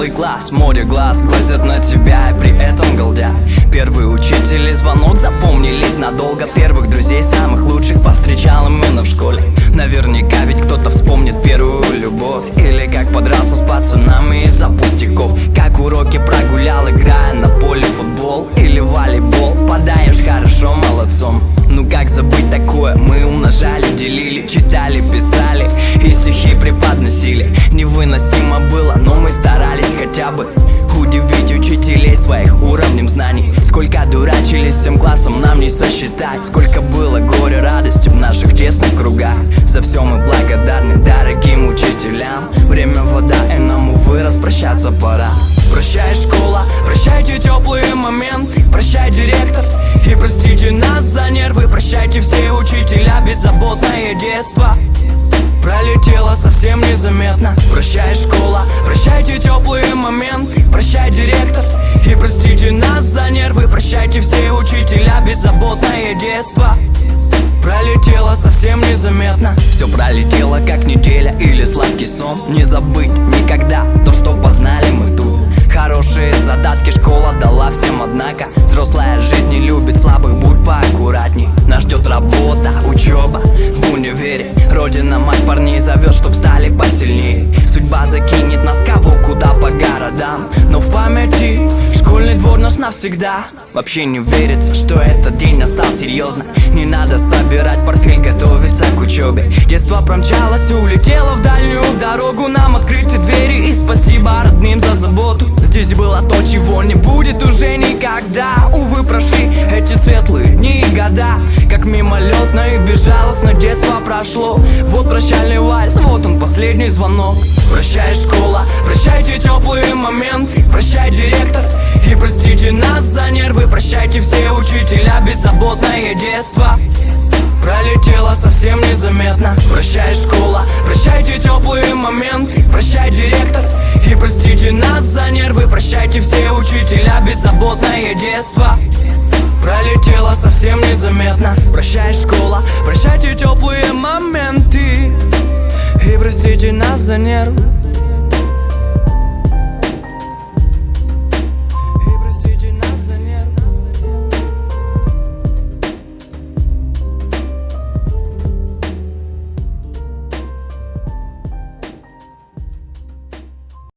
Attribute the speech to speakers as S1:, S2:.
S1: целый класс, море глаз глазят на тебя и при этом голдят. Первые учители звонок запомнились надолго. Первых друзей самых лучших повстречал именно в школе. Наверняка ведь кто-то вспомнит первую любовь, или как подрался с пацанами из-за пустяков, как уроки прогулял, играя на поле футбол или волейбол. Подаешь хорошо, молодцом. Ну как забыть такое? Мы умножали, делили, читали, писали и стихи преподносили. Невыносимо было, но мы старались хотя бы удивить учителей своих уровнем знаний. Сколько дурачились всем классом, нам не сосчитать. Сколько было горя, радости в наших тесных кругах. За все мы благодарны дорогим учителям. Время вода, и нам, увы, распрощаться пора. Прощай, школа, прощайте теплые моменты. Прощай, директор, и простите нас за нервы. Прощайте все учителя, беззаботное детство пролетело совсем незаметно. Прощай, школа, прощайте теплые моменты. Прощай, директор, и простите нас за нервы. Прощайте все учителя, беззаботное детство пролетело совсем незаметно. Все пролетело, как неделя или сладкий сон. Не забыть никогда то, что познали мы тут. Хорошие задатки школа дала всем, однако взрослая жизнь не любит слабых, будь поаккуратней. Нас ждет работа, учеба в универе. Родина, мать, парней зовет, чтоб стали посильнее. Судьба закинет нас кого куда по городам, но в памяти школьный двор наш навсегда. Вообще не верится, что этот день настал серьезно. Не надо собирать портфель, готовиться к учебе. Детство промчалось, улетело в дальнюю дорогу. Нам открыты двери, и спасибо родным за заботу. Здесь было то, чего не будет уже никогда. Увы, прошли эти светлые дни и года, как мимолетно и безжалостно детство прошло. Вот прощальный вальс, вот он последний звонок. Прощай, школа, прощайте теплые моменты. Прощай, директор, и простите нас за нервы. Прощайте все учителя, беззаботное детство пролетело совсем незаметно. Прощай, школа, прощайте теплые моменты. Прощай, директор, и простите нас за нервы. Прощайте все учителя, беззаботное детство пролетело совсем незаметно. Прощай, школа, прощайте теплые моменты, и простите нас за нервы.